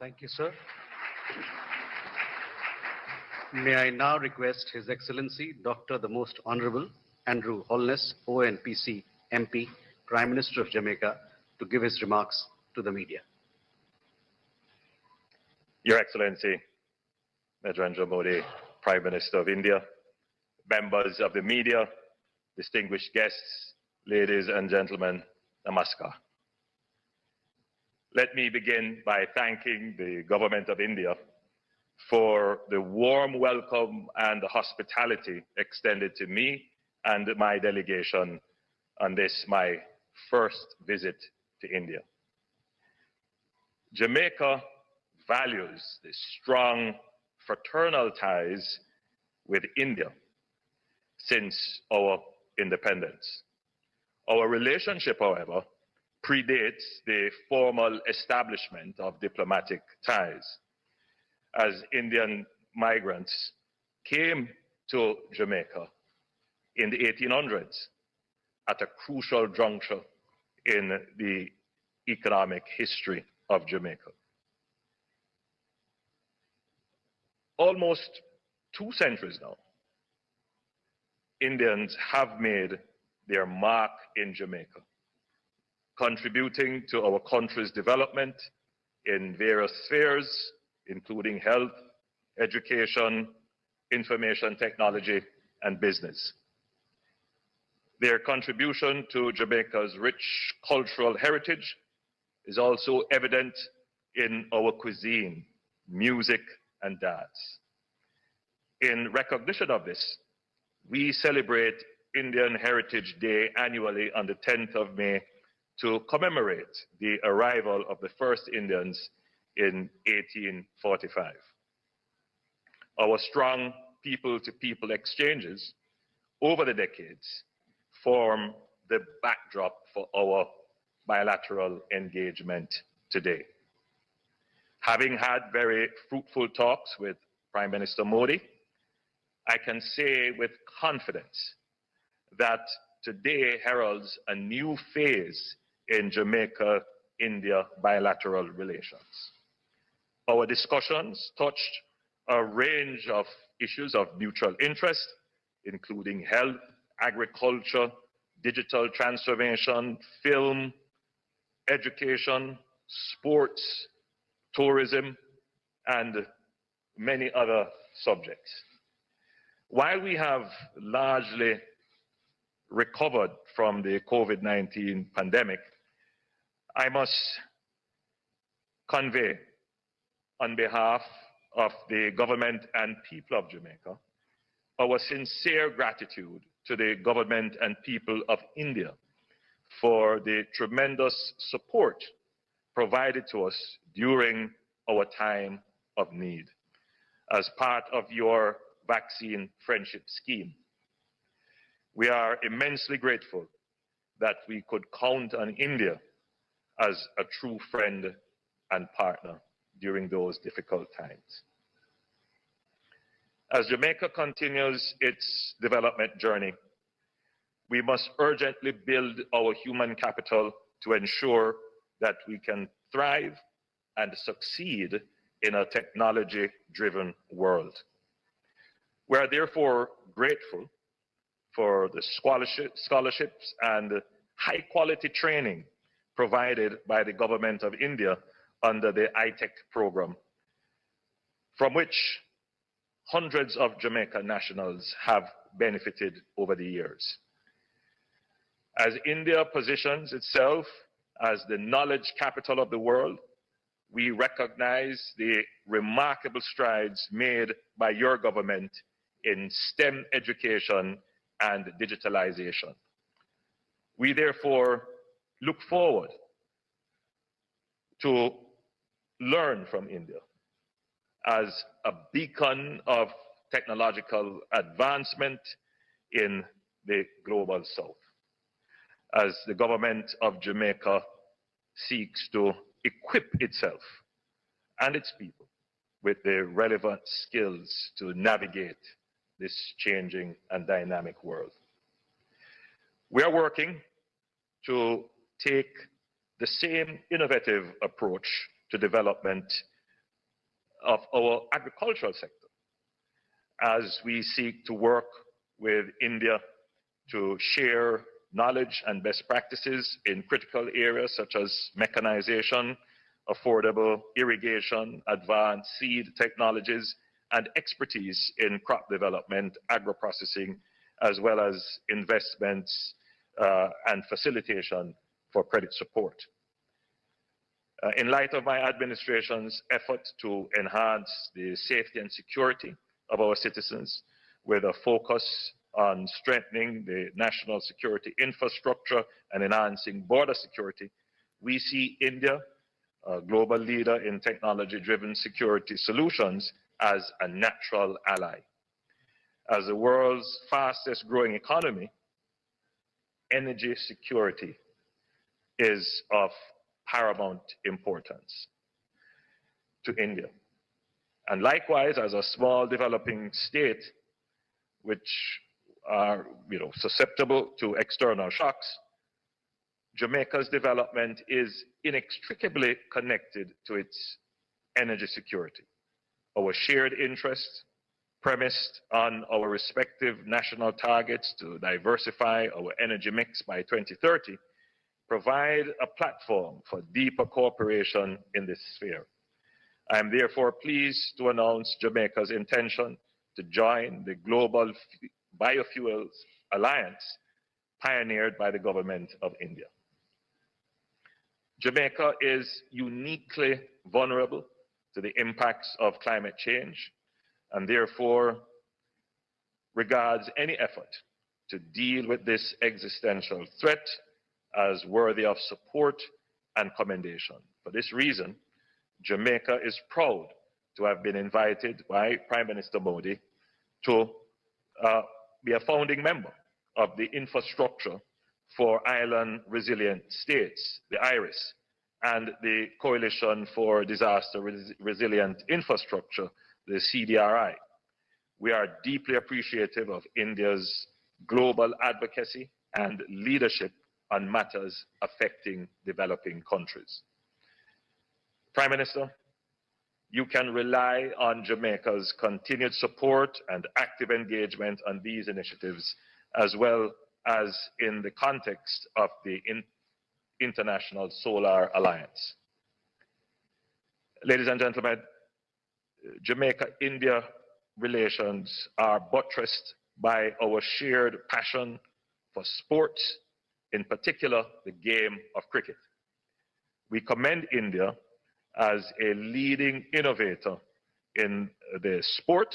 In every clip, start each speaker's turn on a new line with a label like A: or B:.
A: Thank you, sir. May I now request His Excellency Dr. the Most Honorable Andrew Holness, ONPC MP, Prime Minister of Jamaica, to give his remarks to the media.
B: Your Excellency, Narendra Modi, Prime Minister of India, members of the media, distinguished guests, ladies and gentlemen, namaskar. Let me begin by thanking the Government of India for the warm welcome and the hospitality extended to me and my delegation on this, my first visit to India. Jamaica values the strong fraternal ties with India since our independence. Our relationship, however, predates the formal establishment of diplomatic ties, as Indian migrants came to Jamaica in the 1800s at a crucial juncture in the economic history of Jamaica. Almost 2 centuries now, Indians have made their mark in Jamaica, contributing to our country's development in various spheres, including health, education, information technology, and business. Their contribution to Jamaica's rich cultural heritage is also evident in our cuisine, music, and dance. In recognition of this, we celebrate Indian Heritage Day annually on the 10th of May to commemorate the arrival of the first Indians in 1845. Our strong people-to-people exchanges over the decades form the backdrop for our bilateral engagement today. Having had very fruitful talks with Prime Minister Modi, I can say with confidence that today heralds a new phase in Jamaica-India bilateral relations. Our discussions touched a range of issues of mutual interest, including health, agriculture, digital transformation, film, education, sports, tourism, and many other subjects. While we have largely recovered from the COVID-19 pandemic, I must convey on behalf of the government and people of Jamaica our sincere gratitude to the government and people of India for the tremendous support provided to us during our time of need as part of your vaccine friendship scheme. We are immensely grateful that we could count on India as a true friend and partner during those difficult times. As Jamaica continues its development journey, we must urgently build our human capital to ensure that we can thrive and succeed in a technology-driven world. We are therefore grateful for the scholarships and high-quality training provided by the Government of India under the ITEC program, from which hundreds of Jamaica nationals have benefited over the years. As India positions itself as the knowledge capital of the world, we recognize the remarkable strides made by your government in STEM education and digitalization. We therefore look forward to learn from India as a beacon of technological advancement in the global south, as the government of Jamaica seeks to equip itself and its people with the relevant skills to navigate this changing and dynamic world. We are working to take the same innovative approach to development of our agricultural sector as we seek to work with India to share knowledge and best practices in critical areas such as mechanization, affordable irrigation, advanced seed technologies, and expertise in crop development, agro-processing, as well as investments and facilitation for credit support. In light of my administration's effort to enhance the safety and security of our citizens with a focus on strengthening the national security infrastructure and enhancing border security, we see India, a global leader in technology-driven security solutions, as a natural ally. As the world's fastest growing economy, energy security is of paramount importance to India. And likewise, as a small developing state, which are susceptible to external shocks, Jamaica's development is inextricably connected to its energy security. Our shared interests, premised on our respective national targets to diversify our energy mix by 2030, provide a platform for deeper cooperation in this sphere. I am therefore pleased to announce Jamaica's intention to join the Global Biofuels Alliance pioneered by the government of India. Jamaica is uniquely vulnerable to the impacts of climate change and therefore regards any effort to deal with this existential threat as worthy of support and commendation. For this reason, Jamaica is proud to have been invited by Prime Minister Modi to be a founding member of the Infrastructure for Island Resilient States, the IRIS, and the Coalition for Disaster Resilient Infrastructure, the CDRI. We are deeply appreciative of India's global advocacy and leadership on matters affecting developing countries. Prime Minister, you can rely on Jamaica's continued support and active engagement on these initiatives, as well as in the context of the International Solar Alliance. Ladies and gentlemen, Jamaica-India relations are buttressed by our shared passion for sports, in particular the game of cricket. We commend India as a leading innovator in the sport,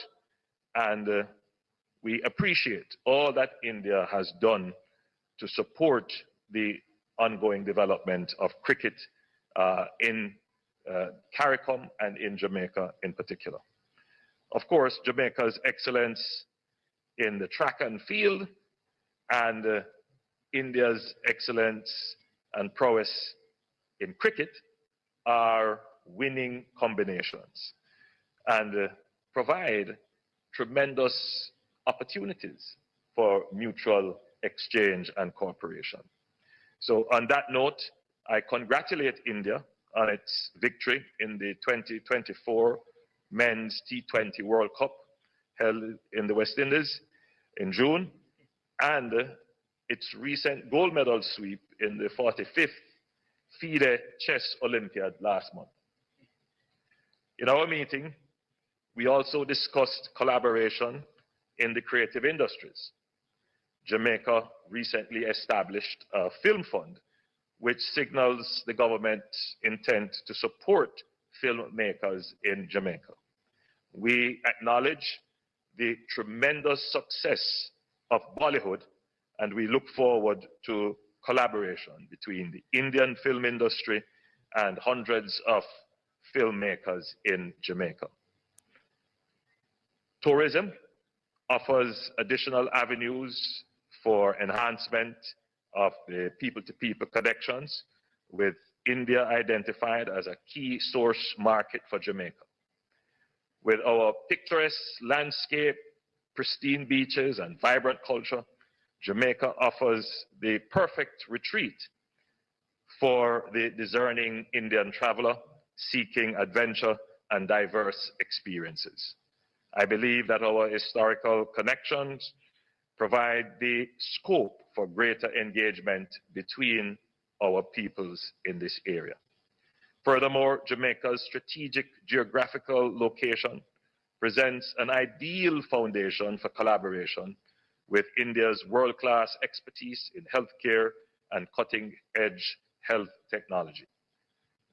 B: and we appreciate all that India has done to support the ongoing development of cricket in CARICOM and in Jamaica in particular. Of course, Jamaica's excellence in the track and field and India's excellence and prowess in cricket are winning combinations and provide tremendous opportunities for mutual exchange and cooperation. So on that note, I congratulate India on its victory in the 2024 Men's T20 World Cup held in the West Indies in June, and its recent gold medal sweep in the 45th FIDE Chess Olympiad last month. In our meeting, we also discussed collaboration in the creative industries. Jamaica recently established a film fund which signals the government's intent to support filmmakers in Jamaica. We acknowledge the tremendous success of Bollywood, and we look forward to collaboration between the Indian film industry and hundreds of filmmakers in Jamaica. Tourism offers additional avenues for enhancement of the people-to-people connections, with India identified as a key source market for Jamaica. With our picturesque landscape, pristine beaches, and vibrant culture, Jamaica offers the perfect retreat for the discerning Indian traveler seeking adventure and diverse experiences. I believe that our historical connections provide the scope for greater engagement between our peoples in this area. Furthermore, Jamaica's strategic geographical location presents an ideal foundation for collaboration with India's world-class expertise in healthcare and cutting-edge health technology.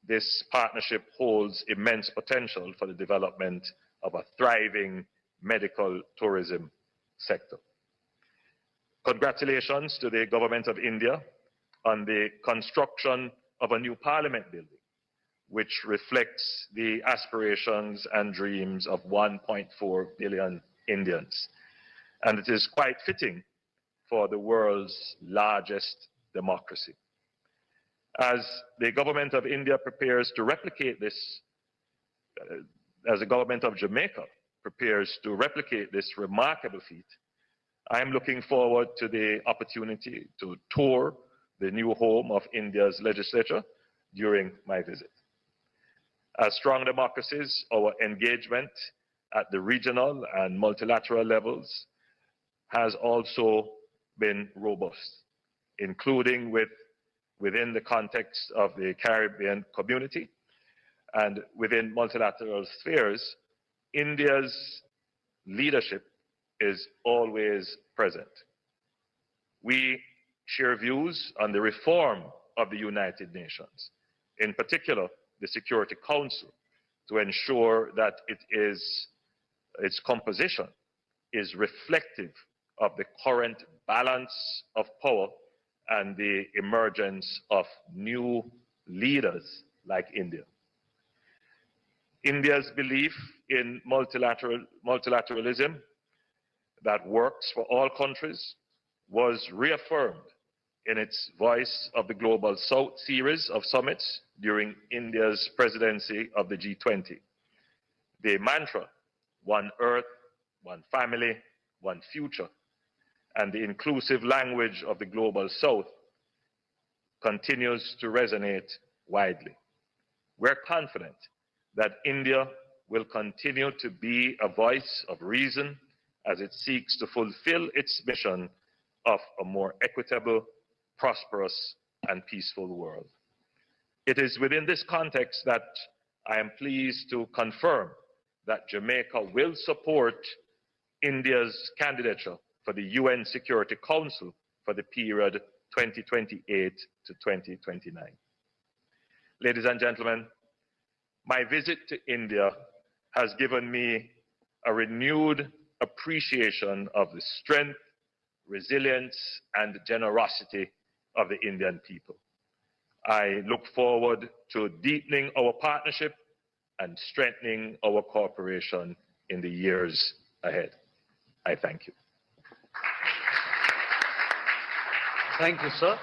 B: This partnership holds immense potential for the development of a thriving medical tourism sector. Congratulations to the Government of India on the construction of a new parliament building, which reflects the aspirations and dreams of 1.4 billion Indians. And it is quite fitting for the world's largest democracy. As the Government of India prepares to replicate this, as the Government of Jamaica prepares to replicate this remarkable feat, I am looking forward to the opportunity to tour the new home of India's legislature during my visit. As strong democracies, our engagement at the regional and multilateral levels has also been robust, including within the context of the Caribbean community and within multilateral spheres. India's leadership is always present. We share views on the reform of the United Nations, in particular the Security Council, to ensure that its composition is reflective of the current balance of power and the emergence of new leaders like India. India's belief in multilateralism that works for all countries was reaffirmed in its Voice of the Global South series of summits during India's presidency of the G20. The mantra, one earth, one family, one future, and the inclusive language of the Global South continues to resonate widely. We're confident that India will continue to be a voice of reason as it seeks to fulfill its mission of a more equitable, prosperous, and peaceful world. It is within this context that I am pleased to confirm that Jamaica will support India's candidature for the UN Security Council for the period 2028 to 2029. Ladies and gentlemen, my visit to India has given me a renewed appreciation of the strength, resilience, and generosity of the Indian people. I look forward to deepening our partnership and strengthening our cooperation in the years ahead. I thank you.
A: Thank you, sir.